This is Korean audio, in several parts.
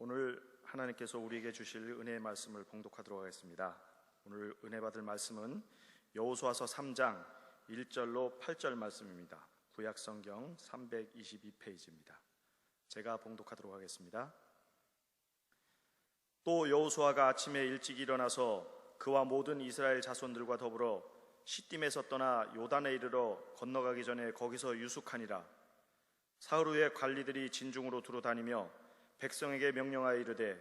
오늘 하나님께서 우리에게 주실 은혜의 말씀을 봉독하도록 하겠습니다. 오늘 은혜 받을 말씀은 여호수아서 3장 1절로 8절 말씀입니다. 구약성경 322페이지입니다. 제가 봉독하도록 하겠습니다. 또 여호수아가 아침에 일찍 일어나서 그와 모든 이스라엘 자손들과 더불어 시딤에서 떠나 요단에 이르러 건너가기 전에 거기서 유숙하니라. 사흘 후에 관리들이 진중으로 두루 다니며 백성에게 명령하여 이르되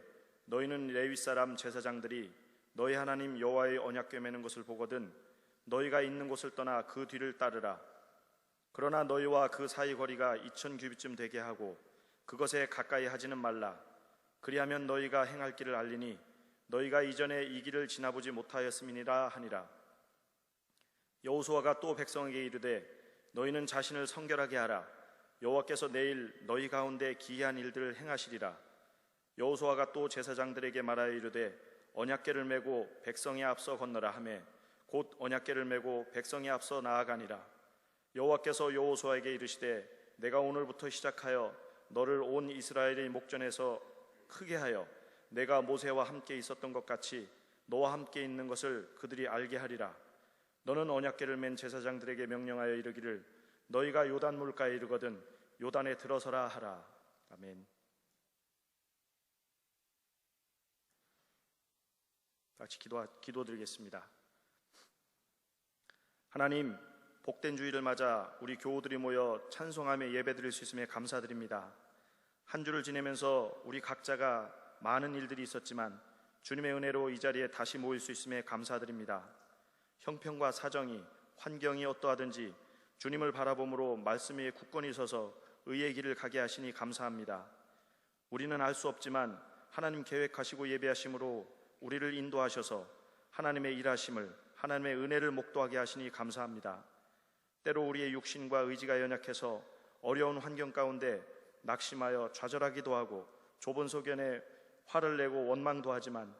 너희는 레위 사람 제사장들이 너희 하나님 여호와의 언약궤 매는 것을 보거든 너희가 있는 곳을 떠나 그 뒤를 따르라. 그러나 너희와 그 사이 거리가 2000규빗쯤 되게 하고 그것에 가까이 하지는 말라. 그리하면 너희가 행할 길을 알리니 너희가 이전에 이 길을 지나보지 못하였음이니라 하니라. 여호수아가 또 백성에게 이르되 너희는 자신을 성결하게 하라. 여호와께서 내일 너희 가운데 기이한 일들을 행하시리라. 여호수아가 또 제사장들에게 말하여 이르되 언약궤를 메고 백성이 앞서 건너라 하매 곧 언약궤를 메고 백성이 앞서 나아가니라. 여호와께서 여호수아에게 이르시되 내가 오늘부터 시작하여 너를 온 이스라엘의 목전에서 크게 하여 내가 모세와 함께 있었던 것 같이 너와 함께 있는 것을 그들이 알게 하리라. 너는 언약궤를 맨 제사장들에게 명령하여 이르기를 너희가 요단 물가에 이르거든 요단에 들어서라 하라. 아멘. 같이 기도드리겠습니다. 하나님, 복된 주일을 맞아 우리 교우들이 모여 찬송하며 예배드릴 수 있음에 감사드립니다. 한 주를 지내면서 우리 각자가 많은 일들이 있었지만 주님의 은혜로 이 자리에 다시 모일 수 있음에 감사드립니다. 형편과 사정이, 환경이 어떠하든지 주님을 바라봄으로 말씀 위에 굳건히 서서 의의 길을 가게 하시니 감사합니다. 우리는 알 수 없지만 하나님 계획하시고 예배하심으로 우리를 인도하셔서 하나님의 일하심을, 하나님의 은혜를 목도하게 하시니 감사합니다. 때로 우리의 육신과 의지가 연약해서 어려운 환경 가운데 낙심하여 좌절하기도 하고 좁은 소견에 화를 내고 원망도 하지만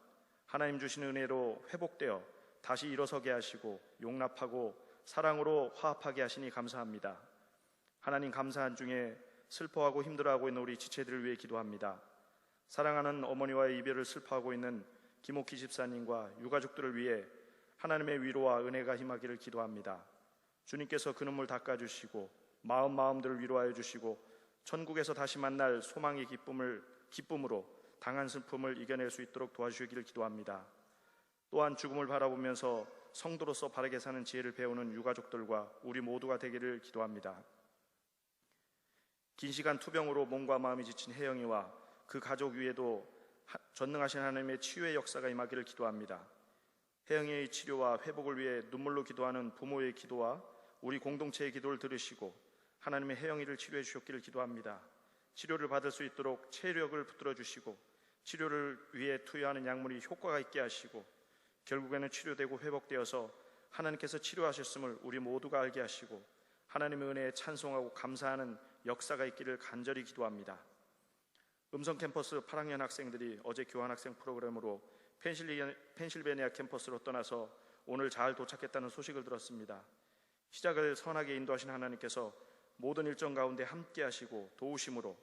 하나님 주신 은혜로 회복되어 다시 일어서게 하시고 용납하고 사랑으로 화합하게 하시니 감사합니다. 하나님, 감사한 중에 슬퍼하고 힘들어하고 있는 우리 지체들을 위해 기도합니다. 사랑하는 어머니와의 이별을 슬퍼하고 있는 김옥희 집사님과 유가족들을 위해 하나님의 위로와 은혜가 임하기를 기도합니다. 주님께서 그 눈물 닦아주시고 마음들을 위로하여 주시고 천국에서 다시 만날 소망의 기쁨으로 당한 슬픔을 이겨낼 수 있도록 도와주시기를 기도합니다. 또한 죽음을 바라보면서 성도로서 바르게 사는 지혜를 배우는 유가족들과 우리 모두가 되기를 기도합니다. 긴 시간 투병으로 몸과 마음이 지친 혜영이와 그 가족 위에도 전능하신 하나님의 치유의 역사가 임하기를 기도합니다. 혜영이의 치료와 회복을 위해 눈물로 기도하는 부모의 기도와 우리 공동체의 기도를 들으시고 하나님의 혜영이를 치료해 주셨기를 기도합니다. 치료를 받을 수 있도록 체력을 붙들어 주시고 치료를 위해 투여하는 약물이 효과가 있게 하시고 결국에는 치료되고 회복되어서 하나님께서 치료하셨음을 우리 모두가 알게 하시고 하나님의 은혜에 찬송하고 감사하는 역사가 있기를 간절히 기도합니다. 음성 캠퍼스 8학년 학생들이 어제 교환학생 프로그램으로 펜실베니아 캠퍼스로 떠나서 오늘 잘 도착했다는 소식을 들었습니다. 시작을 선하게 인도하신 하나님께서 모든 일정 가운데 함께 하시고 도우심으로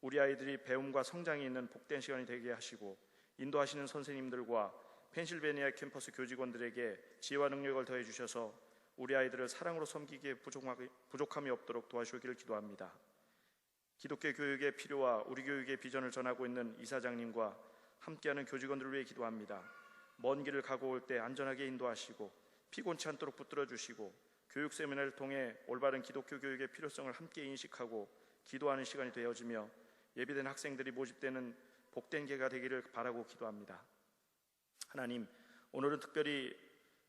우리 아이들이 배움과 성장이 있는 복된 시간이 되게 하시고 인도하시는 선생님들과 펜실베니아 캠퍼스 교직원들에게 지혜와 능력을 더해 주셔서 우리 아이들을 사랑으로 섬기기에 부족함이 없도록 도와주시기를 기도합니다. 기독교 교육의 필요와 우리 교육의 비전을 전하고 있는 이사장님과 함께하는 교직원들을 위해 기도합니다. 먼 길을 가고 올 때 안전하게 인도하시고 피곤치 않도록 붙들어 주시고 교육 세미나를 통해 올바른 기독교 교육의 필요성을 함께 인식하고 기도하는 시간이 되어지며 예비된 학생들이 모집되는 복된 계가 되기를 바라고 기도합니다. 하나님, 오늘은 특별히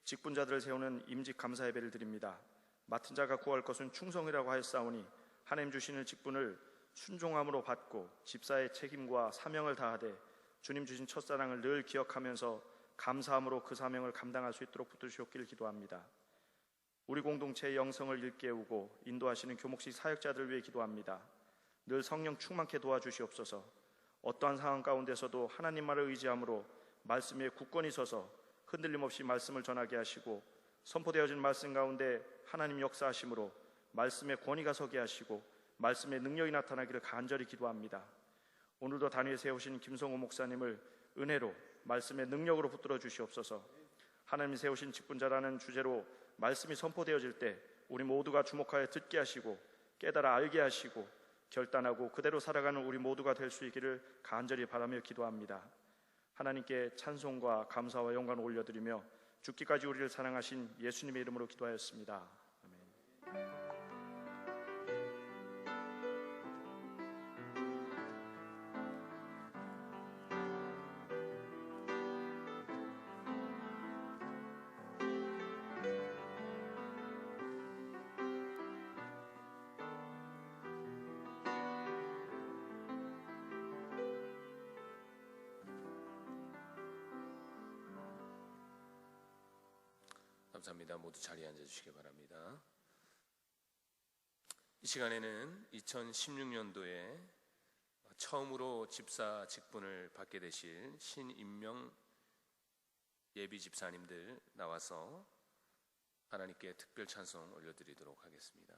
직분자들을 세우는 임직 감사 예배를 드립니다. 맡은 자가 구할 것은 충성이라고 하였사오니 하나님 주시는 직분을 순종함으로 받고 집사의 책임과 사명을 다하되 주님 주신 첫사랑을 늘 기억하면서 감사함으로 그 사명을 감당할 수 있도록 붙드시옵기를 기도합니다. 우리 공동체의 영성을 일깨우고 인도하시는 교목식 사역자들을 위해 기도합니다. 늘 성령 충만케 도와주시옵소서. 어떠한 상황 가운데서도 하나님 말을 의지함으로 말씀 위에 굳건히 서서 흔들림 없이 말씀을 전하게 하시고 선포되어진 말씀 가운데 하나님 역사하심으로 말씀의 권위가 서게 하시고 말씀의 능력이 나타나기를 간절히 기도합니다. 오늘도 단위에 세우신 김성호 목사님을 은혜로 말씀의 능력으로 붙들어 주시옵소서. 하나님이 세우신 직분자라는 주제로 말씀이 선포되어질 때 우리 모두가 주목하여 듣게 하시고 깨달아 알게 하시고 결단하고 그대로 살아가는 우리 모두가 될 수 있기를 간절히 바라며 기도합니다. 하나님께 찬송과 감사와 영광을 올려드리며 죽기까지 우리를 사랑하신 예수님의 이름으로 기도하였습니다. 아멘. 감사합니다. 모두 자리에 앉아주시기 바랍니다. 이 시간에는 2016년도에 처음으로 집사 직분을 받게 되실 신임명 예비 집사님들 나와서 하나님께 특별 찬송 올려드리도록 하겠습니다.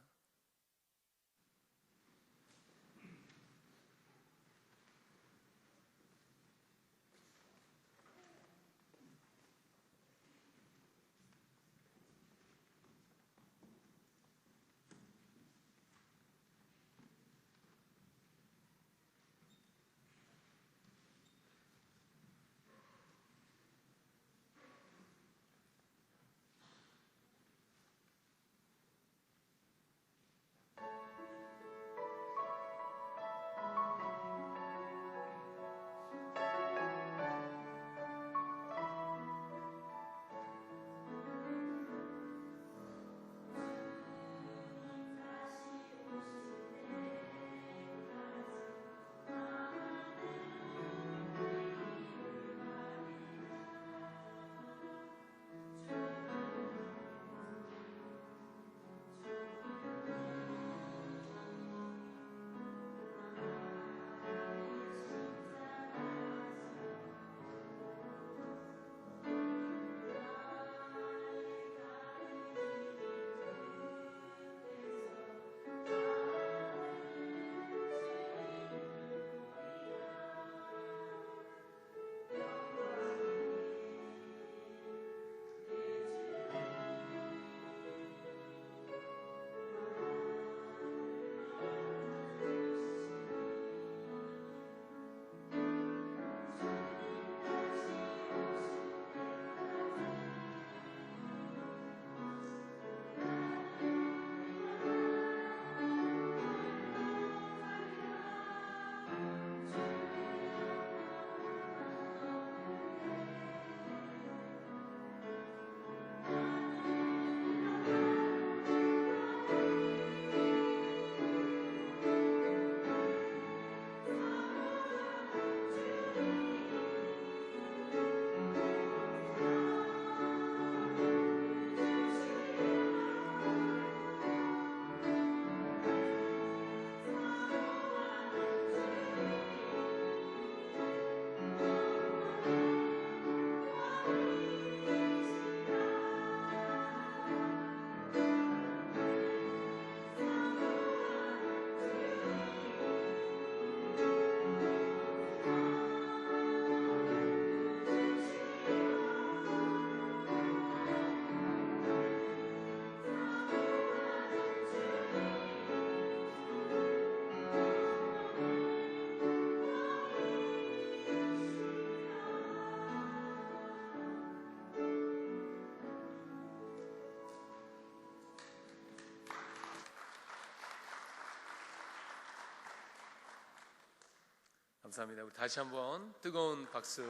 감사합니다. 우리 다시 한번 뜨거운 박수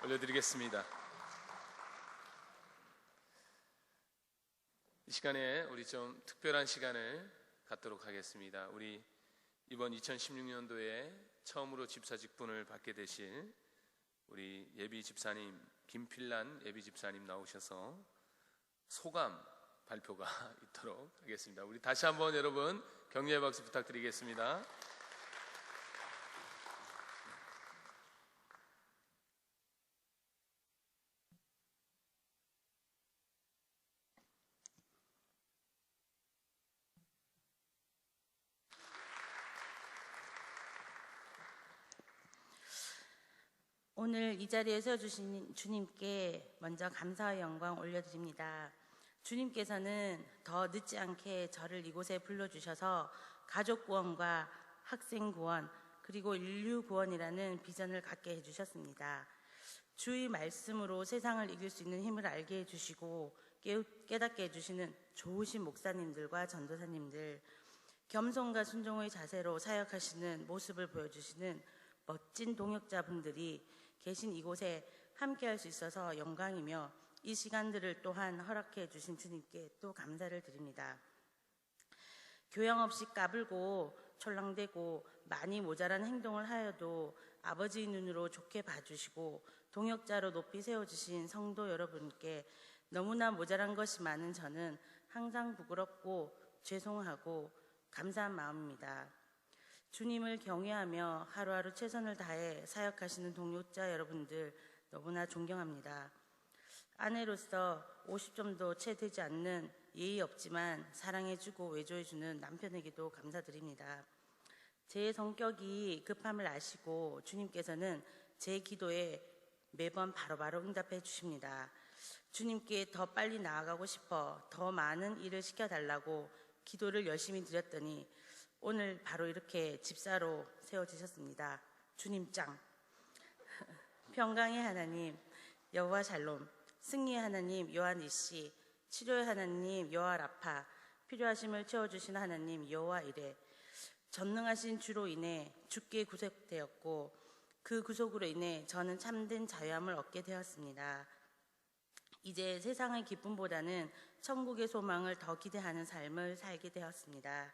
올려드리겠습니다. 이 시간에 우리 좀 특별한 시간을 갖도록 하겠습니다. 우리 이번 2016년도에 처음으로 집사 직분을 받게 되실 우리 예비 집사님 김필란 예비 집사님 나오셔서 소감 발표가 있도록 하겠습니다. 우리 다시 한번 여러분 격려의 박수 부탁드리겠습니다. 오늘 이 자리에 세워주신 주님께 먼저 감사와 영광 올려드립니다. 주님께서는 더 늦지 않게 저를 이곳에 불러주셔서 가족 구원과 학생 구원 그리고 인류 구원이라는 비전을 갖게 해주셨습니다. 주의 말씀으로 세상을 이길 수 있는 힘을 알게 해주시고 깨닫게 해주시는 좋으신 목사님들과 전도사님들, 겸손과 순종의 자세로 사역하시는 모습을 보여주시는 멋진 동역자분들이 계신 이곳에 함께할 수 있어서 영광이며 이 시간들을 또한 허락해 주신 주님께 또 감사를 드립니다. 교양 없이 까불고 촐랑대고 많이 모자란 행동을 하여도 아버지의 눈으로 좋게 봐주시고 동역자로 높이 세워주신 성도 여러분께 너무나 모자란 것이 많은 저는 항상 부끄럽고 죄송하고 감사한 마음입니다. 주님을 경외하며 하루하루 최선을 다해 사역하시는 동역자 여러분들 너무나 존경합니다. 아내로서 50점도 채 되지 않는 예의 없지만 사랑해주고 외조해주는 남편에게도 감사드립니다. 제 성격이 급함을 아시고 주님께서는 제 기도에 매번 바로바로 응답해 주십니다. 주님께 더 빨리 나아가고 싶어 더 많은 일을 시켜달라고 기도를 열심히 드렸더니 오늘 바로 이렇게 집사로 세워지셨습니다. 주님 짱. 평강의 하나님 여호와 샬롬, 승리의 하나님 여호와 니시, 치료의 하나님 여호와 라파, 필요하심을 채워주신 하나님 여호와 이레. 전능하신 주로 인해 주께 구속되었고 그 구속으로 인해 저는 참된 자유함을 얻게 되었습니다. 이제 세상의 기쁨보다는 천국의 소망을 더 기대하는 삶을 살게 되었습니다.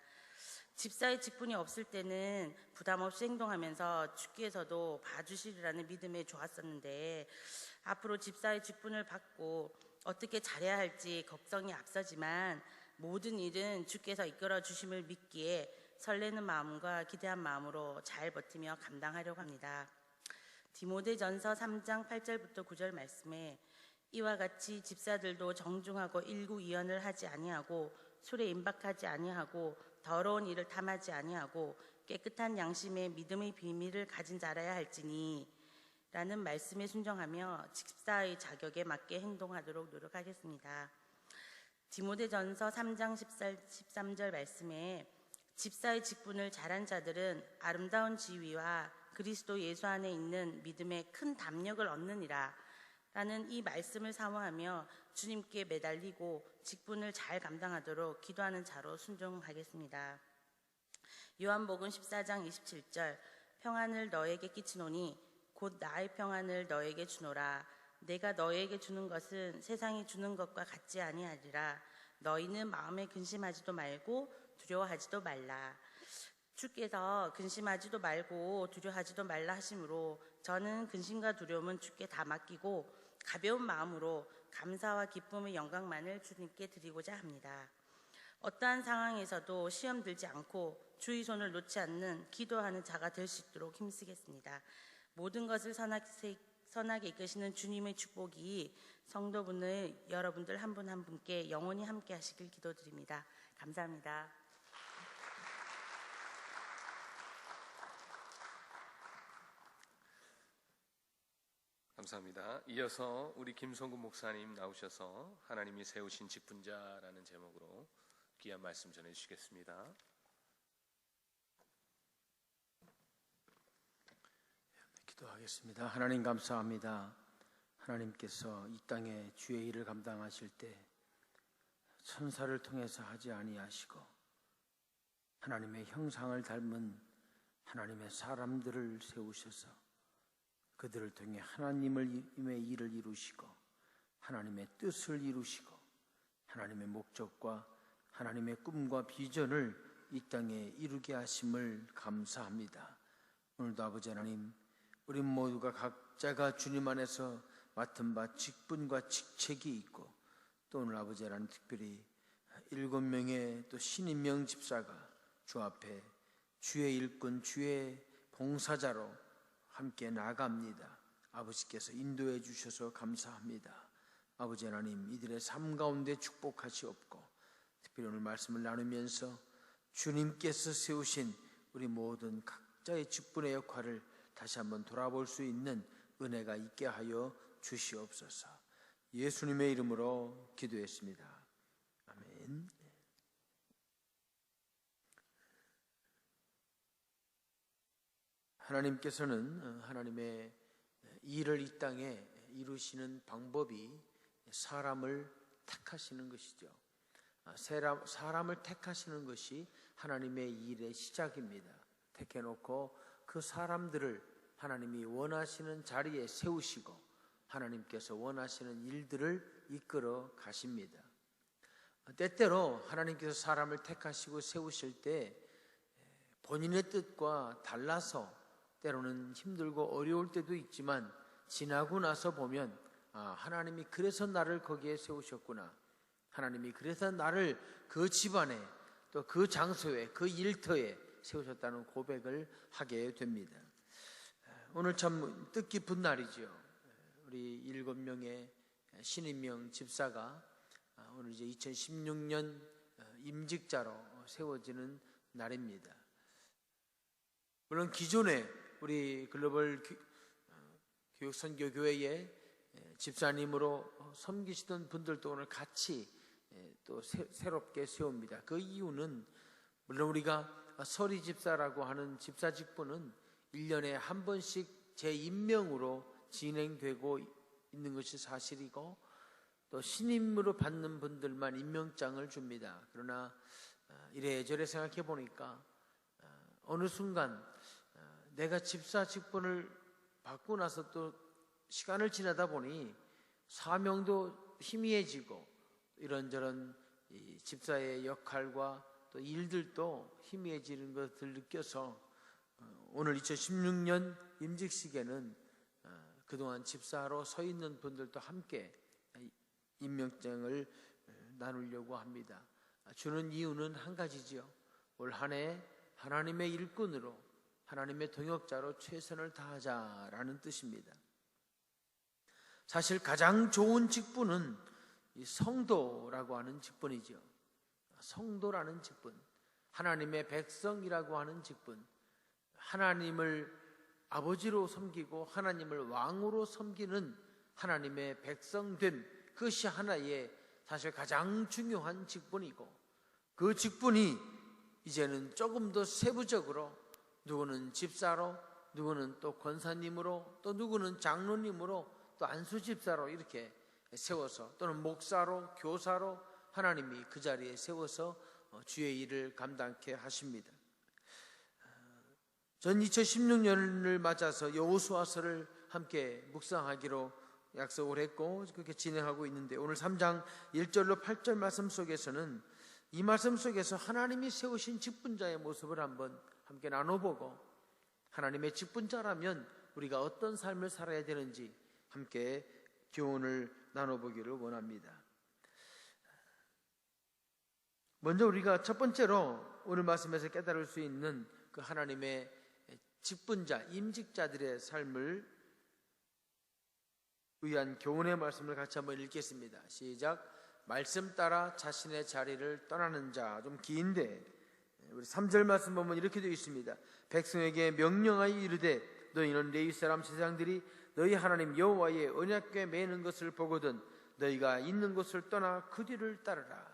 집사의 직분이 없을 때는 부담 없이 행동하면서 주께서도 봐주시리라는 믿음에 좋았었는데 앞으로 집사의 직분을 받고 어떻게 잘해야 할지 걱정이 앞서지만 모든 일은 주께서 이끌어 주심을 믿기에 설레는 마음과 기대한 마음으로 잘 버티며 감당하려고 합니다. 디모데전서 3장 8절부터 9절 말씀에 이와 같이 집사들도 정중하고 일구이연을 하지 아니하고 술에 임박하지 아니하고 더러운 일을 탐하지 아니하고 깨끗한 양심의 믿음의 비밀을 가진 자라야 할지니 라는 말씀에 순종하며 집사의 자격에 맞게 행동하도록 노력하겠습니다. 디모데전서 3장 13절 말씀에 집사의 직분을 잘한 자들은 아름다운 지위와 그리스도 예수 안에 있는 믿음의 큰 담력을 얻느니라 라는 이 말씀을 사모하며 주님께 매달리고 직분을 잘 감당하도록 기도하는 자로 순종하겠습니다. 요한복음 14장 27절 평안을 너에게 끼치노니 곧 나의 평안을 너에게 주노라. 내가 너에게 주는 것은 세상이 주는 것과 같지 아니하리라. 너희는 마음에 근심하지도 말고 두려워하지도 말라. 주께서 근심하지도 말고 두려워하지도 말라 하심으로 저는 근심과 두려움은 주께 다 맡기고 가벼운 마음으로 감사와 기쁨의 영광만을 주님께 드리고자 합니다. 어떠한 상황에서도 시험 들지 않고 주의 손을 놓지 않는 기도하는 자가 될 수 있도록 힘쓰겠습니다. 모든 것을 선하게 이끄시는 주님의 축복이 성도분의 여러분들 한 분 한 분께 영원히 함께 하시길 기도드립니다. 감사합니다. 감사합니다. 이어서 우리 김성구 목사님 나오셔서 하나님이 세우신 직분자라는 제목으로 귀한 말씀 전해주시겠습니다. 기도하겠습니다. 하나님 감사합니다. 하나님께서 이 땅에 주의 일을 감당하실 때 천사를 통해서 하지 아니하시고 하나님의 형상을 닮은 하나님의 사람들을 세우셔서 그들을 통해 하나님의 일을 이루시고 하나님의 뜻을 이루시고 하나님의 목적과 하나님의 꿈과 비전을 이 땅에 이루게 하심을 감사합니다. 오늘도 아버지 하나님, 우리 모두가 각자가 주님 안에서 맡은 바 직분과 직책이 있고 또 오늘 아버지 하나님 특별히 7명의 또 신임명 집사가 주 앞에 주의 일꾼, 주의 봉사자로 함께 나갑니다. 아버지께서 인도해 주셔서 감사합니다. 아버지 하나님, 이들의 삶 가운데 축복하시옵고 특별히 오늘 말씀을 나누면서 주님께서 세우신 우리 모든 각자의 직분의 역할을 다시 한번 돌아볼 수 있는 은혜가 있게 하여 주시옵소서. 예수님의 이름으로 기도했습니다. 아멘. 하나님께서는 하나님의 일을 이 땅에 이루시는 방법이 사람을 택하시는 것이죠. 사람을 택하시는 것이 하나님의 일의 시작입니다. 택해놓고 그 사람들을 하나님이 원하시는 자리에 세우시고 하나님께서 원하시는 일들을 이끌어 가십니다. 때때로 하나님께서 사람을 택하시고 세우실 때 본인의 뜻과 달라서 때로는 힘들고 어려울 때도 있지만 지나고 나서 보면 하나님이 그래서 나를 거기에 세우셨구나. 하나님이 그래서 나를 그 집안에 또 그 장소에 그 일터에 세우셨다는 고백을 하게 됩니다. 오늘 참 뜻깊은 날이죠. 우리 7명의 신임명 집사가 오늘 이제 2016년 임직자로 세워지는 날입니다. 물론 기존에 우리 글로벌 교육선교교회의 집사님으로 섬기시던 분들도 오늘 같이 또 새롭게 세웁니다. 그 이유는 물론 우리가 서리 집사라고 하는 집사 직분은 1년에 한 번씩 재임명으로 진행되고 있는 것이 사실이고 또 신임으로 받는 분들만 임명장을 줍니다. 그러나 이래저래 생각해 보니까 어느 순간 내가 집사 직분을 받고 나서 또 시간을 지나다 보니 사명도 희미해지고 이런저런 집사의 역할과 또 일들도 희미해지는 것을 느껴서 오늘 2016년 임직식에는 그동안 집사로 서 있는 분들도 함께 임명장을 나누려고 합니다. 주는 이유는 한 가지지요. 올 한 해 하나님의 일꾼으로 하나님의 동역자로 최선을 다하자라는 뜻입니다. 사실 가장 좋은 직분은 이 성도라고 하는 직분이죠. 성도라는 직분, 하나님의 백성이라고 하는 직분, 하나님을 아버지로 섬기고 하나님을 왕으로 섬기는 하나님의 백성됨, 그것이 하나의 사실 가장 중요한 직분이고 그 직분이 이제는 조금 더 세부적으로 누구는 집사로, 누구는 또 권사님으로, 또 누구는 장로님으로, 또 안수집사로 이렇게 세워서 또는 목사로, 교사로 하나님이 그 자리에 세워서 주의 일을 감당케 하십니다. 전 2016년을 맞아서 여호수아서를 함께 묵상하기로 약속을 했고 그렇게 진행하고 있는데 오늘 3장 1절로 8절 말씀 속에서는 이 말씀 속에서 하나님이 세우신 직분자의 모습을 한번 함께 나눠보고 하나님의 직분자라면 우리가 어떤 삶을 살아야 되는지 함께 교훈을 나눠보기를 원합니다. 먼저 우리가 첫 번째로 오늘 말씀에서 깨달을 수 있는 그 하나님의 직분자, 임직자들의 삶을 위한 교훈의 말씀을 같이 한번 읽겠습니다. 시작. 말씀 따라 자신의 자리를 떠나는 자. 좀 긴데 우리 3절 말씀 보면 이렇게 되어 있습니다. 백성에게 명령하여 이르되 너희는 레위 사람 제사장들이 너희 하나님 여호와의 언약궤 매는 것을 보거든 너희가 있는 곳을 떠나 그 뒤를 따르라.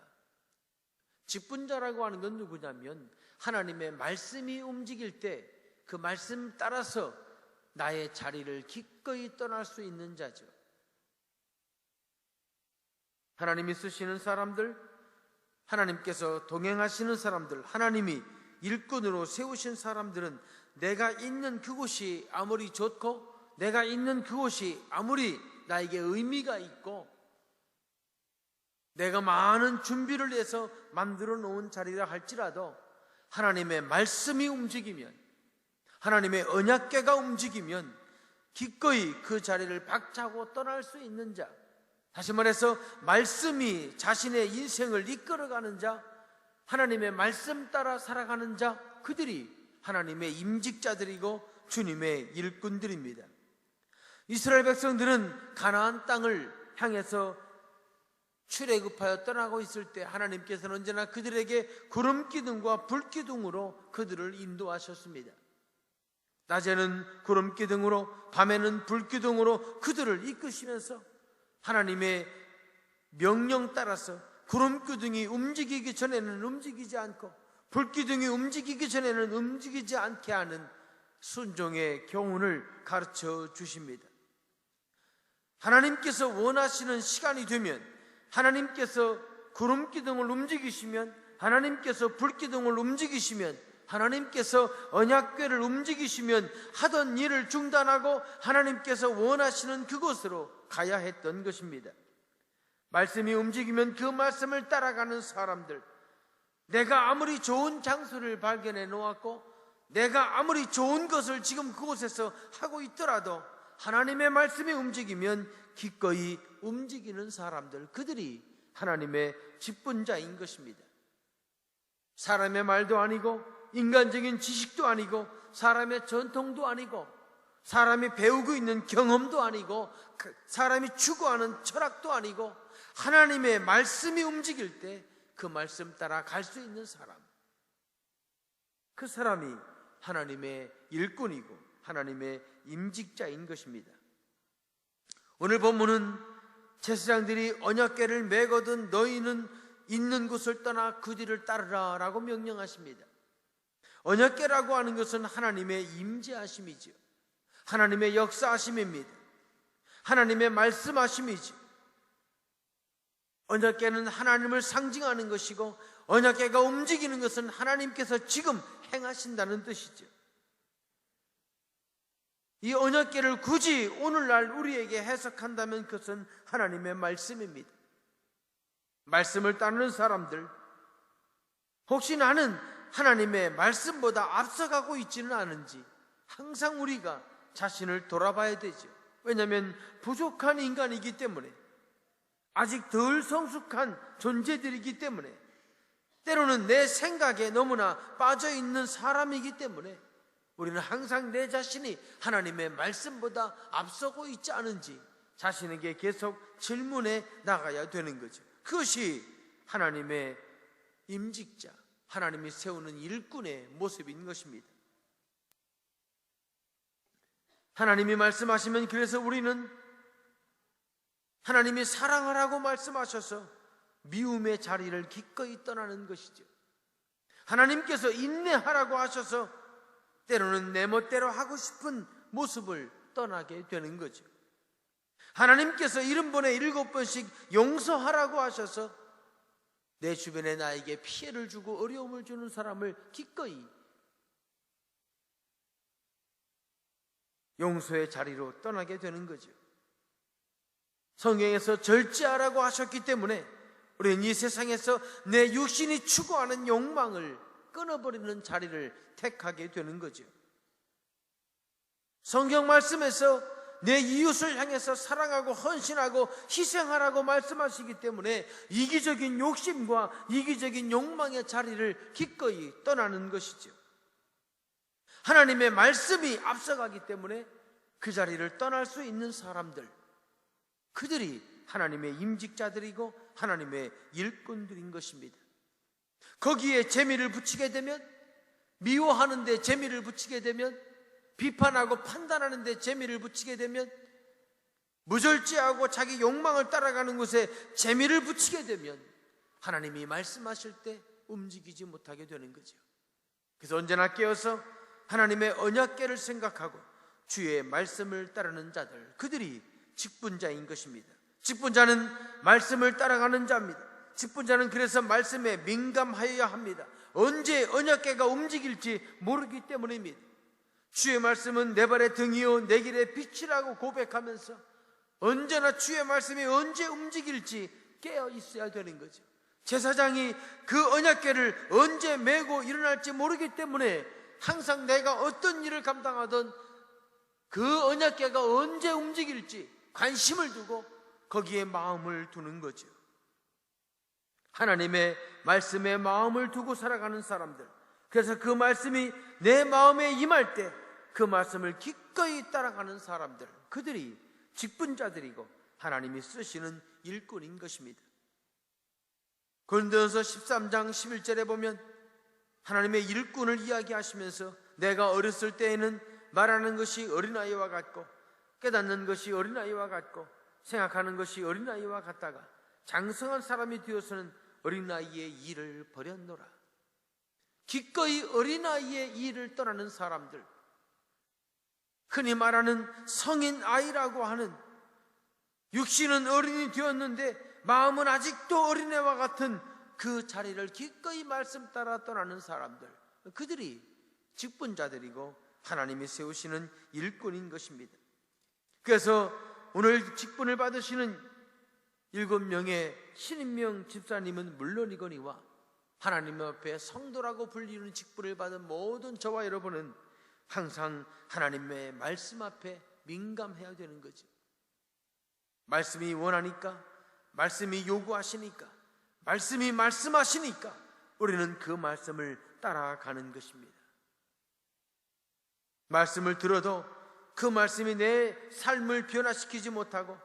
직분자라고 하는 건 누구냐면 하나님의 말씀이 움직일 때 그 말씀 따라서 나의 자리를 기꺼이 떠날 수 있는 자죠. 하나님이 쓰시는 사람들, 하나님께서 동행하시는 사람들, 하나님이 일꾼으로 세우신 사람들은 내가 있는 그곳이 아무리 좋고 내가 있는 그곳이 아무리 나에게 의미가 있고 내가 많은 준비를 해서 만들어 놓은 자리라 할지라도 하나님의 말씀이 움직이면 하나님의 언약궤가 움직이면 기꺼이 그 자리를 박차고 떠날 수 있는 자, 다시 말해서 말씀이 자신의 인생을 이끌어가는 자, 하나님의 말씀 따라 살아가는 자, 그들이 하나님의 임직자들이고 주님의 일꾼들입니다. 이스라엘 백성들은 가나안 땅을 향해서 출애굽하여 떠나고 있을 때 하나님께서는 언제나 그들에게 구름 기둥과 불 기둥으로 그들을 인도하셨습니다. 낮에는 구름 기둥으로 밤에는 불 기둥으로 그들을 이끄시면서 하나님의 명령 따라서 구름 기둥이 움직이기 전에는 움직이지 않고 불 기둥이 움직이기 전에는 움직이지 않게 하는 순종의 교훈을 가르쳐 주십니다. 하나님께서 원하시는 시간이 되면, 하나님께서 구름 기둥을 움직이시면, 하나님께서 불 기둥을 움직이시면, 하나님께서 언약궤를 움직이시면 하던 일을 중단하고 하나님께서 원하시는 그곳으로 가야 했던 것입니다. 말씀이 움직이면 그 말씀을 따라가는 사람들, 내가 아무리 좋은 장소를 발견해 놓았고 내가 아무리 좋은 것을 지금 그곳에서 하고 있더라도 하나님의 말씀이 움직이면 기꺼이 움직이는 사람들, 그들이 하나님의 직분자인 것입니다. 사람의 말도 아니고 인간적인 지식도 아니고 사람의 전통도 아니고 사람이 배우고 있는 경험도 아니고 사람이 추구하는 철학도 아니고 하나님의 말씀이 움직일 때 그 말씀 따라 갈 수 있는 사람, 그 사람이 하나님의 일꾼이고 하나님의 임직자인 것입니다. 오늘 본문은 제사장들이 언약궤를 메거든 너희는 있는 곳을 떠나 그 뒤를 따르라 라고 명령하십니다. 언약궤라고 하는 것은 하나님의 임재하심이죠. 하나님의 역사하심입니다. 하나님의 말씀하심이죠. 언약궤는 하나님을 상징하는 것이고 언약궤가 움직이는 것은 하나님께서 지금 행하신다는 뜻이죠. 이 언약궤를 굳이 오늘날 우리에게 해석한다면 그것은 하나님의 말씀입니다. 말씀을 따르는 사람들, 혹시 나는 하나님의 말씀보다 앞서가고 있지는 않은지 항상 우리가 자신을 돌아봐야 되죠. 왜냐하면 부족한 인간이기 때문에, 아직 덜 성숙한 존재들이기 때문에, 때로는 내 생각에 너무나 빠져있는 사람이기 때문에 우리는 항상 내 자신이 하나님의 말씀보다 앞서고 있지 않은지 자신에게 계속 질문해 나가야 되는 거죠. 그것이 하나님의 임직자, 하나님이 세우는 일꾼의 모습인 것입니다. 하나님이 말씀하시면 그래서 우리는 하나님이 사랑하라고 말씀하셔서 미움의 자리를 기꺼이 떠나는 것이죠. 하나님께서 인내하라고 하셔서 때로는 내 멋대로 하고 싶은 모습을 떠나게 되는 거죠. 하나님께서 70번에 7번씩 용서하라고 하셔서 내 주변에 나에게 피해를 주고 어려움을 주는 사람을 기꺼이 용서의 자리로 떠나게 되는 거죠. 성경에서 절제하라고 하셨기 때문에 우리는 이 세상에서 내 육신이 추구하는 욕망을 끊어버리는 자리를 택하게 되는 거죠. 성경 말씀에서 내 이웃을 향해서 사랑하고 헌신하고 희생하라고 말씀하시기 때문에 이기적인 욕심과 이기적인 욕망의 자리를 기꺼이 떠나는 것이죠. 하나님의 말씀이 앞서가기 때문에 그 자리를 떠날 수 있는 사람들, 그들이 하나님의 임직자들이고 하나님의 일꾼들인 것입니다. 거기에 재미를 붙이게 되면, 미워하는 데 재미를 붙이게 되면, 비판하고 판단하는 데 재미를 붙이게 되면, 무절제하고 자기 욕망을 따라가는 곳에 재미를 붙이게 되면 하나님이 말씀하실 때 움직이지 못하게 되는 거죠. 그래서 언제나 깨어서 하나님의 언약궤를 생각하고 주의 말씀을 따르는 자들, 그들이 직분자인 것입니다. 직분자는 말씀을 따라가는 자입니다. 직분자는 그래서 말씀에 민감하여야 합니다. 언제 언약궤가 움직일지 모르기 때문입니다. 주의 말씀은 내 발의 등이요 내 길의 빛이라고 고백하면서 언제나 주의 말씀이 언제 움직일지 깨어 있어야 되는 거죠. 제사장이 그 언약궤를 언제 메고 일어날지 모르기 때문에 항상 내가 어떤 일을 감당하던 그 언약궤가 언제 움직일지 관심을 두고 거기에 마음을 두는 거죠. 하나님의 말씀에 마음을 두고 살아가는 사람들, 그래서 그 말씀이 내 마음에 임할 때 그 말씀을 기꺼이 따라가는 사람들, 그들이 직분자들이고 하나님이 쓰시는 일꾼인 것입니다. 고린도전서 13장 11절에 보면 하나님의 일꾼을 이야기하시면서 내가 어렸을 때에는 말하는 것이 어린아이와 같고 깨닫는 것이 어린아이와 같고 생각하는 것이 어린아이와 같다가 장성한 사람이 되어서는 어린아이의 일을 버렸노라. 기꺼이 어린아이의 일을 떠나는 사람들, 흔히 말하는 성인 아이라고 하는, 육신은 어린이 되었는데 마음은 아직도 어린애와 같은 그 자리를 기꺼이 말씀 따라 떠나는 사람들, 그들이 직분자들이고 하나님이 세우시는 일꾼인 것입니다. 그래서 오늘 직분을 받으시는 7명의 신임명 집사님은 물론이거니와 하나님 앞에 성도라고 불리는 직분을 받은 모든 저와 여러분은 항상 하나님의 말씀 앞에 민감해야 되는 거죠. 말씀이 원하니까, 말씀이 요구하시니까, 말씀이 말씀하시니까 우리는 그 말씀을 따라가는 것입니다. 말씀을 들어도 그 말씀이 내 삶을 변화시키지 못하고,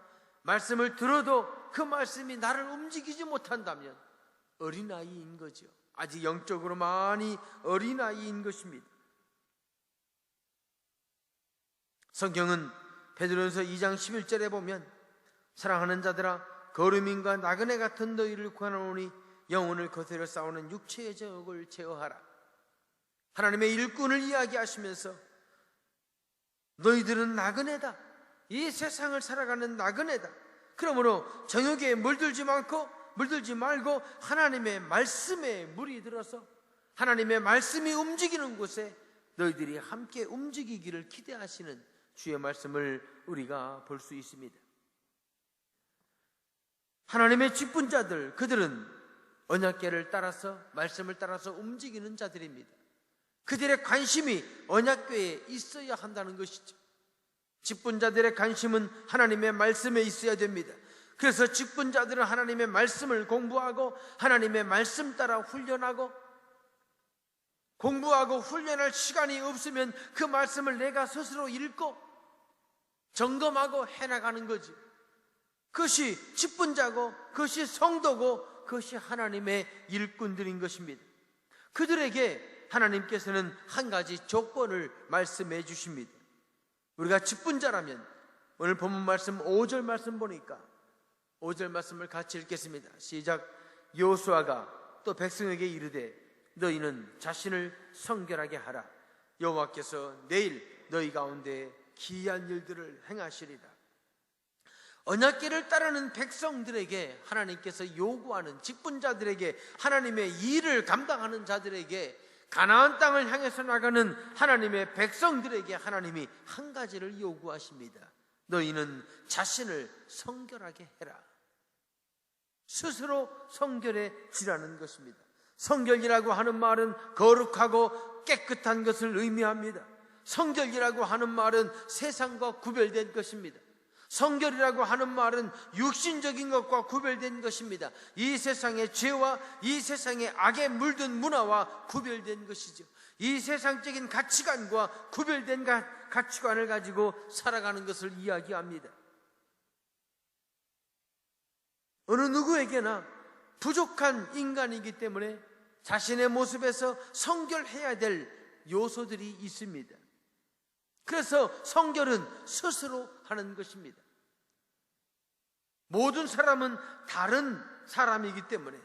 말씀을 들어도 그 말씀이 나를 움직이지 못한다면 어린아이인 거죠. 아직 영적으로 많이 어린아이인 것입니다. 성경은 베드로전서 2장 11절에 보면 사랑하는 자들아 거루민과 나그네 같은 너희를 구하노니 영혼을 거스려 싸우는 육체의 정욕을 제어하라. 하나님의 일꾼을 이야기하시면서 너희들은 나그네다, 이 세상을 살아가는 나그네다. 그러므로 정욕에 물들지 말고 하나님의 말씀에 물이 들어서 하나님의 말씀이 움직이는 곳에 너희들이 함께 움직이기를 기대하시는 주의 말씀을 우리가 볼 수 있습니다. 하나님의 직분자들, 그들은 언약궤를 따라서, 말씀을 따라서 움직이는 자들입니다. 그들의 관심이 언약궤에 있어야 한다는 것이죠. 직분자들의 관심은 하나님의 말씀에 있어야 됩니다. 그래서 직분자들은 하나님의 말씀을 공부하고 하나님의 말씀 따라 훈련하고, 공부하고 훈련할 시간이 없으면 그 말씀을 내가 스스로 읽고 점검하고 해나가는 거지. 그것이 직분자고, 그것이 성도고, 그것이 하나님의 일꾼들인 것입니다. 그들에게 하나님께서는 한 가지 조건을 말씀해 주십니다. 우리가 직분자라면, 오늘 본문 말씀 5절 말씀 보니까 5절 말씀을 같이 읽겠습니다. 시작. 여호수아가 또 백성에게 이르되 너희는 자신을 성결하게 하라. 여호와께서 내일 너희 가운데 기이한 일들을 행하시리라. 언약궤를 따르는 백성들에게 하나님께서 요구하는, 직분자들에게, 하나님의 일을 감당하는 자들에게, 가나안 땅을 향해서 나가는 하나님의 백성들에게 하나님이 한 가지를 요구하십니다. 너희는 자신을 성결하게 해라. 스스로 성결해지라는 것입니다. 성결이라고 하는 말은 거룩하고 깨끗한 것을 의미합니다. 성결이라고 하는 말은 세상과 구별된 것입니다. 성결이라고 하는 말은 육신적인 것과 구별된 것입니다. 이 세상의 죄와 이 세상의 악에 물든 문화와 구별된 것이죠. 이 세상적인 가치관과 구별된 가치관을 가지고 살아가는 것을 이야기합니다. 어느 누구에게나 부족한 인간이기 때문에 자신의 모습에서 성결해야 될 요소들이 있습니다. 그래서 성결은 스스로 하는 것입니다. 모든 사람은 다른 사람이기 때문에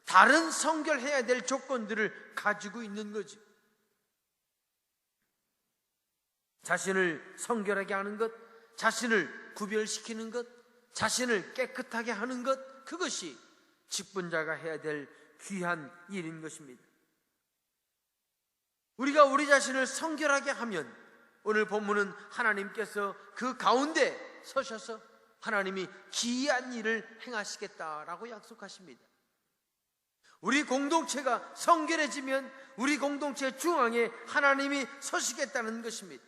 다른 성결해야 될 조건들을 가지고 있는 거죠. 자신을 성결하게 하는 것, 자신을 구별시키는 것, 자신을 깨끗하게 하는 것, 그것이 직분자가 해야 될 귀한 일인 것입니다. 우리가 우리 자신을 성결하게 하면 오늘 본문은 하나님께서 그 가운데 서셔서 하나님이 기이한 일을 행하시겠다라고 약속하십니다. 우리 공동체가 성결해지면 우리 공동체 중앙에 하나님이 서시겠다는 것입니다.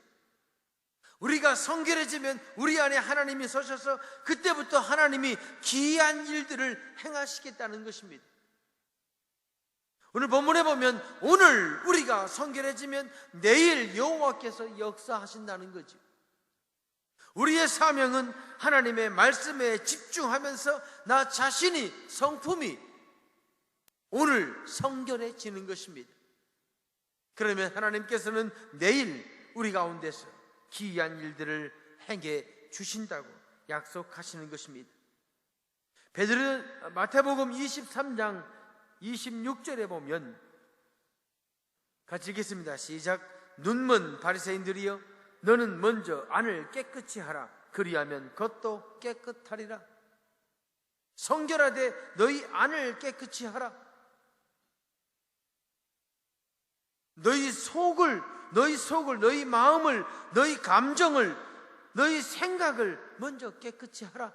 우리가 성결해지면 우리 안에 하나님이 서셔서 그때부터 하나님이 기이한 일들을 행하시겠다는 것입니다. 오늘 본문에 보면 오늘 우리가 성결해지면 내일 여호와께서 역사하신다는 거죠. 우리의 사명은 하나님의 말씀에 집중하면서 나 자신이, 성품이 오늘 성결해지는 것입니다. 그러면 하나님께서는 내일 우리 가운데서 기이한 일들을 행해 주신다고 약속하시는 것입니다. 베드로는 마태복음 23장 26절에 보면 같이 읽겠습니다. 시작. 눈먼 바리새인들이여, 너는 먼저 안을 깨끗이 하라. 그리하면 겉도 깨끗하리라. 성결하되 너희 안을 깨끗이 하라. 너희 속을, 너희 마음을, 너희 감정을, 너희 생각을 먼저 깨끗이 하라.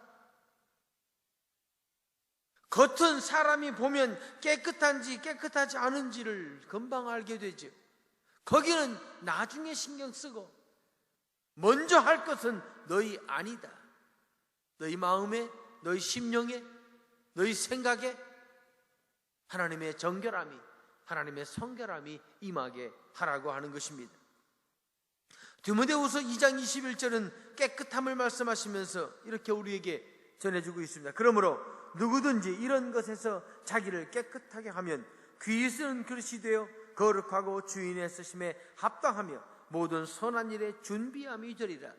겉은 사람이 보면 깨끗한지 깨끗하지 않은지를 금방 알게 되죠. 거기는 나중에 신경 쓰고, 먼저 할 것은 너희 안이다. 너희 마음에, 너희 심령에, 너희 생각에 하나님의 정결함이, 하나님의 성결함이 임하게 하라고 하는 것입니다. 디모데후서 2장 21절은 깨끗함을 말씀하시면서 이렇게 우리에게 전해주고 있습니다. 그러므로 누구든지 이런 것에서 자기를 깨끗하게 하면 귀히 쓰는 그릇이 되어 거룩하고 주인의 쓰심에 합당하며 모든 선한 일에 준비함이 되리라.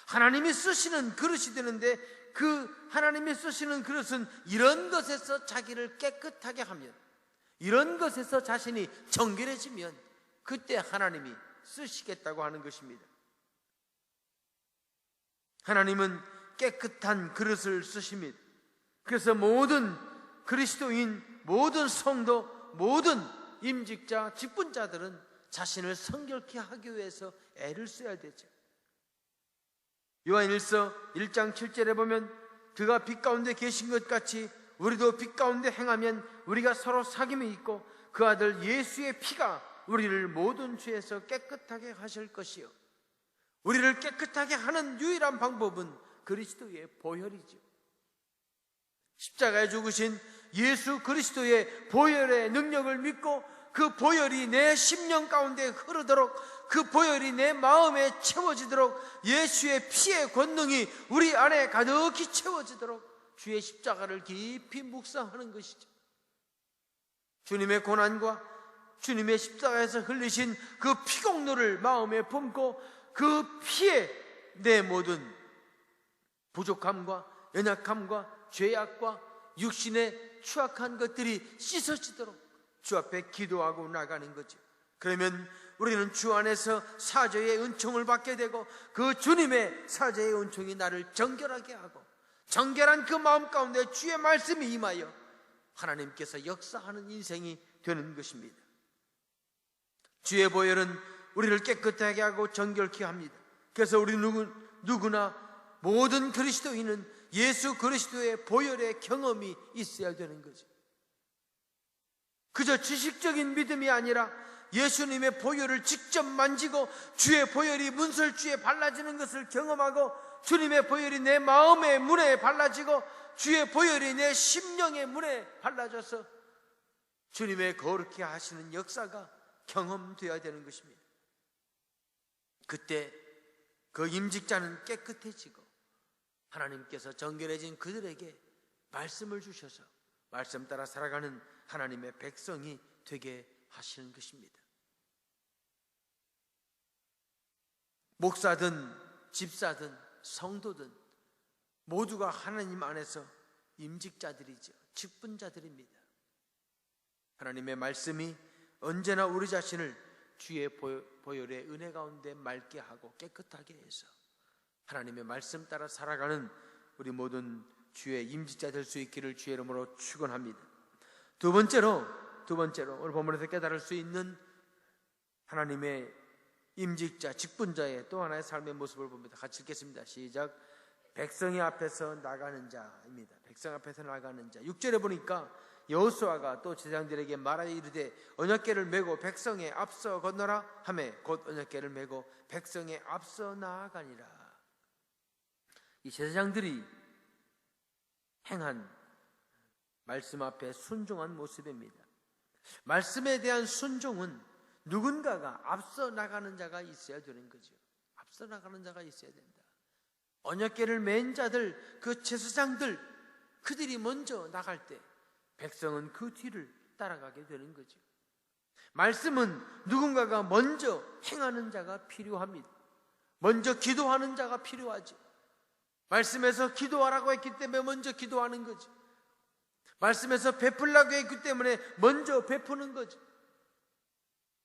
하나님이 쓰시는 그릇이 되는데, 그 하나님이 쓰시는 그릇은 이런 것에서 자기를 깨끗하게 하면, 이런 것에서 자신이 정결해지면 그때 하나님이 쓰시겠다고 하는 것입니다. 하나님은 깨끗한 그릇을 쓰십니다. 그래서 모든 그리스도인, 모든 성도, 모든 임직자, 직분자들은 자신을 성결케 하기 위해서 애를 써야 되죠. 요한일서 1장 7절에 보면 그가 빛 가운데 계신 것 같이 우리도 빛 가운데 행하면 우리가 서로 사귐이 있고 그 아들 예수의 피가 우리를 모든 죄에서 깨끗하게 하실 것이요, 우리를 깨끗하게 하는 유일한 방법은 그리스도의 보혈이죠. 십자가에 죽으신 예수 그리스도의 보혈의 능력을 믿고 그 보혈이 내 심령 가운데 흐르도록, 그 보혈이 내 마음에 채워지도록, 예수의 피의 권능이 우리 안에 가득히 채워지도록 주의 십자가를 깊이 묵상하는 것이죠. 주님의 고난과 주님의 십자가에서 흘리신 그 피공로를 마음에 품고 그 피에 내 모든 부족함과 연약함과 죄악과 육신의 추악한 것들이 씻어지도록 주 앞에 기도하고 나가는 거죠. 그러면 우리는 주 안에서 사죄의 은총을 받게 되고, 그 주님의 사죄의 은총이 나를 정결하게 하고, 정결한 그 마음 가운데 주의 말씀이 임하여 하나님께서 역사하는 인생이 되는 것입니다. 주의 보혈은 우리를 깨끗하게 하고 정결케 합니다. 그래서 우리 누구나 모든 그리스도인은 예수 그리스도의 보혈의 경험이 있어야 되는 거죠. 그저 지식적인 믿음이 아니라 예수님의 보혈을 직접 만지고 주의 보혈이 문설주에 발라지는 것을 경험하고, 주님의 보혈이 내 마음의 문에 발라지고 주의 보혈이 내 심령의 문에 발라져서 주님의 거룩히 하시는 역사가 경험되어야 되는 것입니다. 그때 그 임직자는 깨끗해지고 하나님께서 정결해진 그들에게 말씀을 주셔서 말씀 따라 살아가는 하나님의 백성이 되게 하시는 것입니다. 목사든 집사든 성도든 모두가 하나님 안에서 임직자들이죠. 직분자들입니다. 하나님의 말씀이 언제나 우리 자신을 주의 보혈의 은혜 가운데 맑게 하고 깨끗하게 해서 하나님의 말씀 따라 살아가는 우리 모든 주의 임직자 될 수 있기를 주의 이름으로 축원합니다. 두 번째로 오늘 본문에서 깨달을 수 있는 하나님의 임직자, 직분자의 또 하나의 삶의 모습을 봅니다. 같이 읽겠습니다. 시작. 백성의 앞에서 나가는 자입니다. 백성 앞에서 나가는 자. 6절에 보니까 여호수아가 또 제사장들에게 말하여 이르되 언약궤를 메고 백성에 앞서 건너라 하매 곧 언약궤를 메고 백성에 앞서 나아가니라. 이 제사장들이 행한 말씀 앞에 순종한 모습입니다. 말씀에 대한 순종은 누군가가 앞서 나가는 자가 있어야 되는 거죠. 앞서 나가는 자가 있어야 된다. 언약궤를 맨 자들, 그 제사장들, 그들이 먼저 나갈 때 백성은 그 뒤를 따라가게 되는 거죠. 말씀은 누군가가 먼저 행하는 자가 필요합니다. 먼저 기도하는 자가 필요하지. 말씀에서 기도하라고 했기 때문에 먼저 기도하는 거지. 말씀에서 베풀라고 했기 때문에 먼저 베푸는 거지.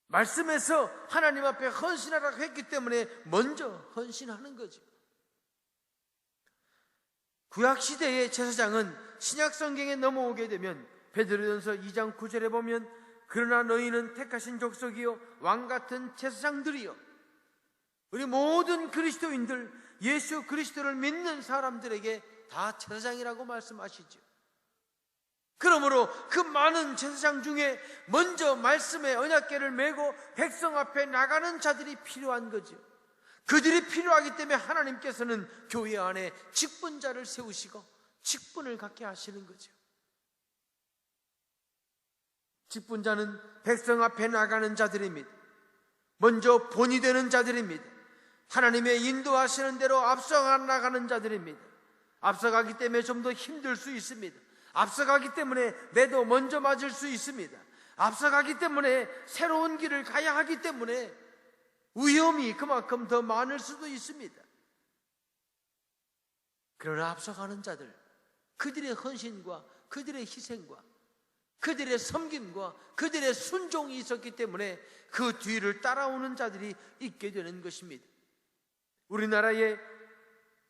말씀에서 하나님 앞에 헌신하라고 했기 때문에 먼저 헌신하는 거지. 구약시대의 제사장은 신약성경에 넘어오게 되면 베드로전서 2장 9절에 보면 그러나 너희는 택하신 족속이요 왕같은 제사장들이요. 우리 모든 그리스도인들, 예수 그리스도를 믿는 사람들에게 다 제사장이라고 말씀하시죠. 그러므로 그 많은 제사장 중에 먼저 말씀의 언약궤를 메고 백성 앞에 나가는 자들이 필요한 거죠. 그들이 필요하기 때문에 하나님께서는 교회 안에 직분자를 세우시고 직분을 갖게 하시는 거죠. 직분자는 백성 앞에 나가는 자들입니다. 먼저 본이 되는 자들입니다. 하나님의 인도하시는 대로 앞서가 나가는 자들입니다. 앞서가기 때문에 좀 더 힘들 수 있습니다. 앞서가기 때문에 매도 먼저 맞을 수 있습니다. 앞서가기 때문에 새로운 길을 가야 하기 때문에 위험이 그만큼 더 많을 수도 있습니다. 그러나 앞서가는 자들, 그들의 헌신과 그들의 희생과 그들의 섬김과 그들의 순종이 있었기 때문에 그 뒤를 따라오는 자들이 있게 되는 것입니다. 우리나라에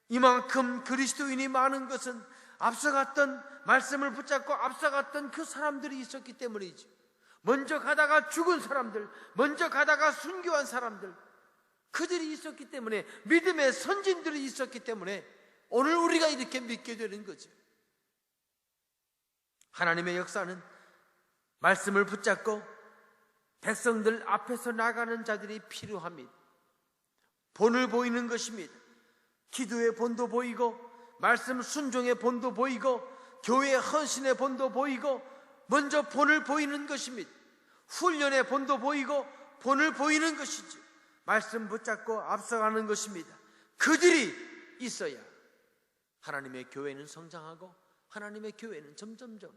이만큼 그리스도인이 많은 것은 앞서갔던 말씀을 붙잡고 앞서갔던 그 사람들이 있었기 때문이죠. 먼저 가다가 죽은 사람들, 먼저 가다가 순교한 사람들, 그들이 있었기 때문에, 믿음의 선진들이 있었기 때문에 오늘 우리가 이렇게 믿게 되는 거죠. 하나님의 역사는 말씀을 붙잡고 백성들 앞에서 나가는 자들이 필요합니다. 본을 보이는 것입니다. 기도의 본도 보이고 말씀 순종의 본도 보이고 교회의 헌신의 본도 보이고 먼저 본을 보이는 것입니다. 훈련의 본도 보이고 본을 보이는 것이죠. 말씀 붙잡고 앞서가는 것입니다. 그들이 있어야 하나님의 교회는 성장하고 하나님의 교회는 점점점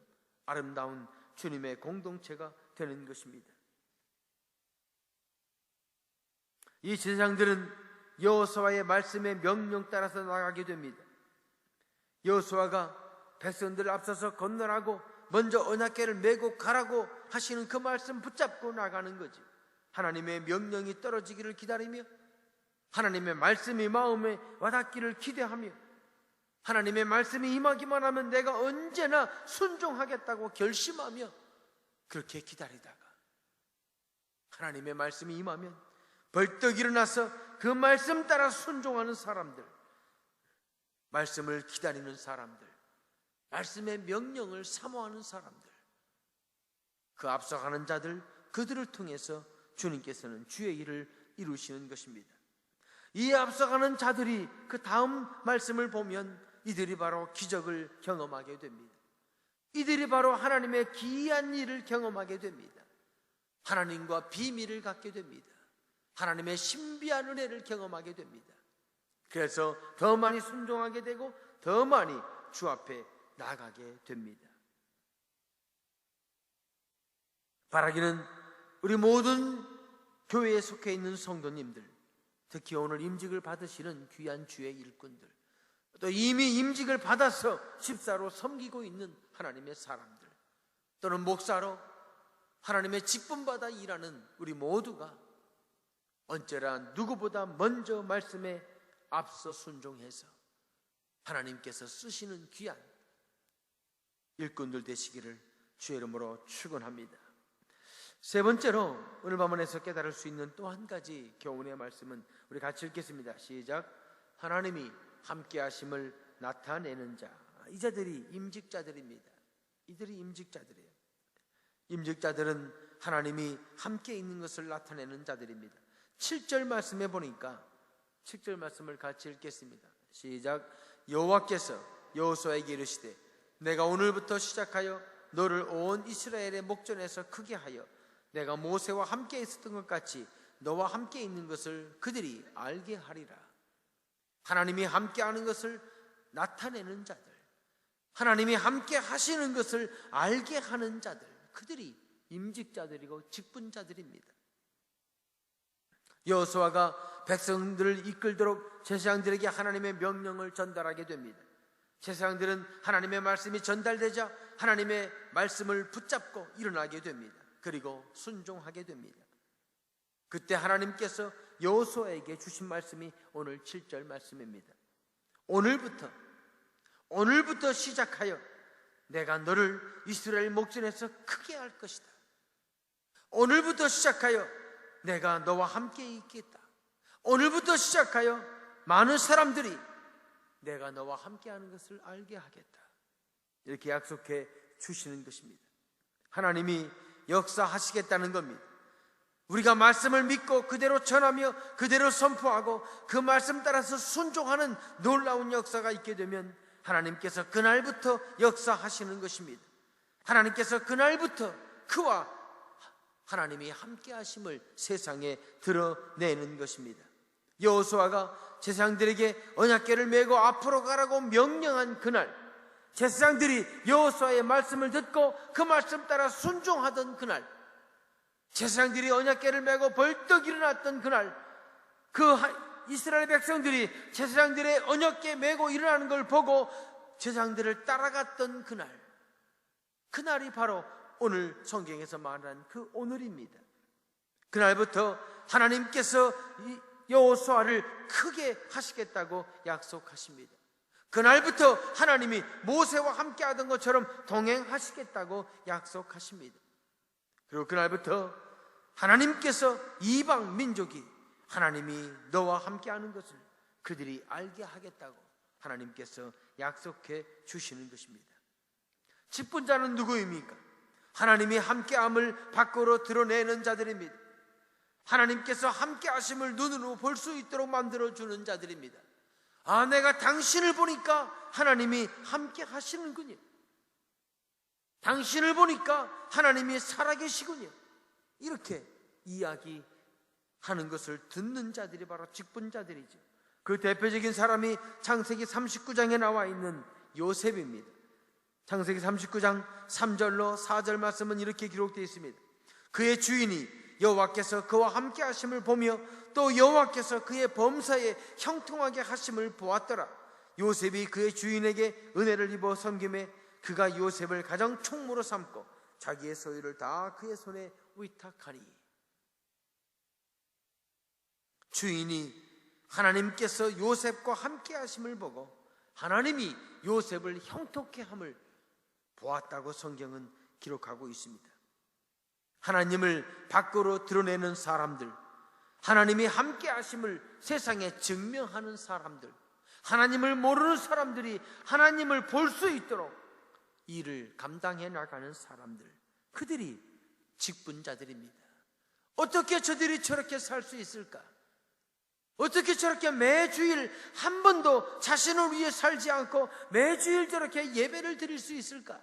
아름다운 주님의 공동체가 되는 것입니다. 이 제사장들은 여호수아의 말씀에 명령 따라서 나가게 됩니다. 여호수아가 백성들을 앞서서 건너라고 먼저 언약궤를 메고 가라고 하시는 그 말씀 붙잡고 나가는 거지. 하나님의 명령이 떨어지기를 기다리며 하나님의 말씀이 마음에 와닿기를 기대하며 하나님의 말씀이 임하기만 하면 내가 언제나 순종하겠다고 결심하며 그렇게 기다리다가 하나님의 말씀이 임하면 벌떡 일어나서 그 말씀 따라 순종하는 사람들, 말씀을 기다리는 사람들, 말씀의 명령을 사모하는 사람들, 그 앞서가는 자들, 그들을 통해서 주님께서는 주의 일을 이루시는 것입니다. 이 앞서가는 자들이 그 다음 말씀을 보면 이들이 바로 기적을 경험하게 됩니다. 이들이 바로 하나님의 기이한 일을 경험하게 됩니다. 하나님과 비밀을 갖게 됩니다. 하나님의 신비한 은혜를 경험하게 됩니다. 그래서 더 많이 순종하게 되고 더 많이 주 앞에 나가게 됩니다. 바라기는 우리 모든 교회에 속해 있는 성도님들, 특히 오늘 임직을 받으시는 귀한 주의 일꾼들, 또 이미 임직을 받아서 집사로 섬기고 있는 하나님의 사람들, 또는 목사로 하나님의 직분받아 일하는 우리 모두가 언제나 누구보다 먼저 말씀에 앞서 순종해서 하나님께서 쓰시는 귀한 일꾼들 되시기를 주의 이름으로 축원합니다. 세 번째로 오늘 본문에서 깨달을 수 있는 또 한 가지 교훈의 말씀은 우리 같이 읽겠습니다. 시작. 하나님이 함께 하심을 나타내는 자. 이 자들이 임직자들입니다. 이들이 임직자들이에요. 임직자들은 하나님이 함께 있는 것을 나타내는 자들입니다. 7절 말씀에 보니까 7절 말씀을 같이 읽겠습니다. 시작. 여호와께서 여호수아에게 이르시되 내가 오늘부터 시작하여 너를 온 이스라엘의 목전에서 크게 하여 내가 모세와 함께 있었던 것 같이 너와 함께 있는 것을 그들이 알게 하리라. 하나님이 함께 하는 것을 나타내는 자들, 하나님이 함께 하시는 것을 알게 하는 자들, 그들이 임직자들이고 직분자들입니다. 여호수아가 백성들을 이끌도록 제사장들에게 하나님의 명령을 전달하게 됩니다. 제사장들은 하나님의 말씀이 전달되자 하나님의 말씀을 붙잡고 일어나게 됩니다. 그리고 순종하게 됩니다. 그때 하나님께서 여호수아에게 주신 말씀이 오늘 7절 말씀입니다. 오늘부터 시작하여 내가 너를 이스라엘 목전에서 크게 할 것이다. 오늘부터 시작하여 내가 너와 함께 있겠다. 오늘부터 시작하여 많은 사람들이 내가 너와 함께하는 것을 알게 하겠다. 이렇게 약속해 주시는 것입니다. 하나님이 역사하시겠다는 겁니다. 우리가 말씀을 믿고 그대로 전하며 그대로 선포하고 그 말씀 따라서 순종하는 놀라운 역사가 있게 되면 하나님께서 그날부터 역사하시는 것입니다. 하나님께서 그날부터 그와 하나님이 함께 하심을 세상에 드러내는 것입니다. 여호수아가 제사장들에게 언약궤를 메고 앞으로 가라고 명령한 그날, 제사장들이 여호수아의 말씀을 듣고 그 말씀 따라 순종하던 그날, 제사장들이 언약궤를 메고 벌떡 일어났던 그날, 그 이스라엘 백성들이 제사장들의 언약궤 메고 일어나는 걸 보고 제사장들을 따라갔던 그날이 바로 오늘 성경에서 말한 그 오늘입니다. 그날부터 하나님께서 여호수아를 크게 하시겠다고 약속하십니다. 그날부터 하나님이 모세와 함께 하던 것처럼 동행하시겠다고 약속하십니다. 그리고 그날부터 하나님께서 이방 민족이 하나님이 너와 함께 하는 것을 그들이 알게 하겠다고 하나님께서 약속해 주시는 것입니다. 직분자는 누구입니까? 하나님이 함께함을 밖으로 드러내는 자들입니다. 하나님께서 함께 하심을 눈으로 볼 수 있도록 만들어주는 자들입니다. 아, 내가 당신을 보니까 하나님이 함께 하시는군요. 당신을 보니까 하나님이 살아계시군요. 이렇게 이야기하는 것을 듣는 자들이 바로 직분자들이죠. 그 대표적인 사람이 창세기 39장에 나와 있는 요셉입니다. 창세기 39장 3절로 4절 말씀은 이렇게 기록되어 있습니다. 그의 주인이 여호와께서 그와 함께 하심을 보며 또 여호와께서 그의 범사에 형통하게 하심을 보았더라. 요셉이 그의 주인에게 은혜를 입어 섬김에 그가 요셉을 가장 총무로 삼고 자기의 소유를 다 그의 손에 위탁하니. 주인이 하나님께서 요셉과 함께 하심을 보고 하나님이 요셉을 형통케 함을 보았다고 성경은 기록하고 있습니다. 하나님을 밖으로 드러내는 사람들, 하나님이 함께 하심을 세상에 증명하는 사람들, 하나님을 모르는 사람들이 하나님을 볼 수 있도록 일을 감당해 나가는 사람들, 그들이 직분자들입니다. 어떻게 저들이 저렇게 살 수 있을까? 어떻게 저렇게 매주일 한 번도 자신을 위해 살지 않고 매주일 저렇게 예배를 드릴 수 있을까?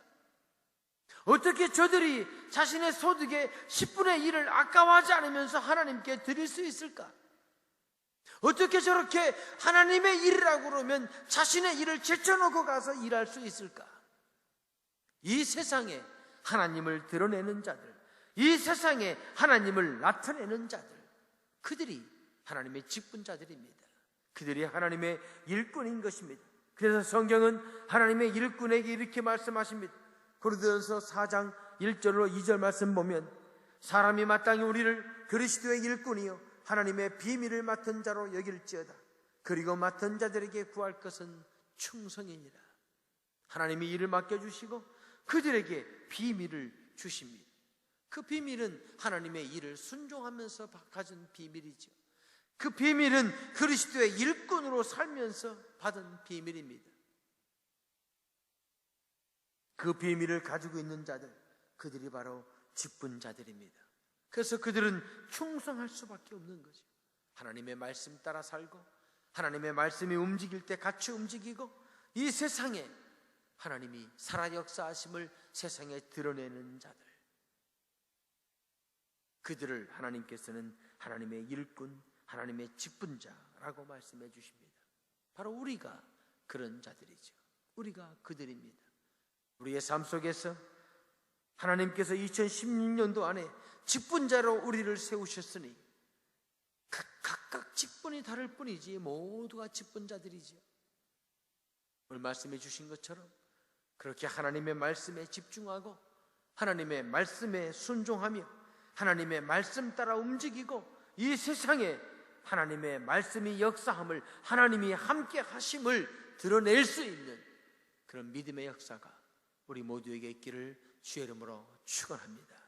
어떻게 저들이 자신의 소득의 10분의 1을 아까워하지 않으면서 하나님께 드릴 수 있을까? 어떻게 저렇게 하나님의 일이라고 그러면 자신의 일을 제쳐놓고 가서 일할 수 있을까? 이 세상에 하나님을 드러내는 자들, 이 세상에 하나님을 나타내는 자들, 그들이 하나님의 직분자들입니다. 그들이 하나님의 일꾼인 것입니다. 그래서 성경은 하나님의 일꾼에게 이렇게 말씀하십니다. 고린도전서 4장 1절로 2절 말씀 보면 사람이 마땅히 우리를 그리스도의 일꾼이요 하나님의 비밀을 맡은 자로 여길지어다. 그리고 맡은 자들에게 구할 것은 충성이니라. 하나님이 일을 맡겨주시고 그들에게 비밀을 주십니다. 그 비밀은 하나님의 일을 순종하면서 가진 비밀이죠. 그 비밀은 그리스도의 일꾼으로 살면서 받은 비밀입니다. 그 비밀을 가지고 있는 자들, 그들이 바로 직분자들입니다. 그래서 그들은 충성할 수밖에 없는 거죠. 하나님의 말씀 따라 살고 하나님의 말씀이 움직일 때 같이 움직이고 이 세상에 하나님이 살아 역사하심을 세상에 드러내는 자들, 그들을 하나님께서는 하나님의 일꾼, 하나님의 직분자라고 말씀해 주십니다. 바로 우리가 그런 자들이죠. 우리가 그들입니다. 우리의 삶 속에서 하나님께서 2016년도 안에 직분자로 우리를 세우셨으니 각각 직분이 다를 뿐이지 모두가 직분자들이지요. 오늘 말씀해 주신 것처럼 그렇게 하나님의 말씀에 집중하고 하나님의 말씀에 순종하며 하나님의 말씀 따라 움직이고 이 세상에 하나님의 말씀이 역사함을, 하나님이 함께 하심을 드러낼 수 있는 그런 믿음의 역사가 우리 모두에게 있기를 주의 이름으로 축원합니다.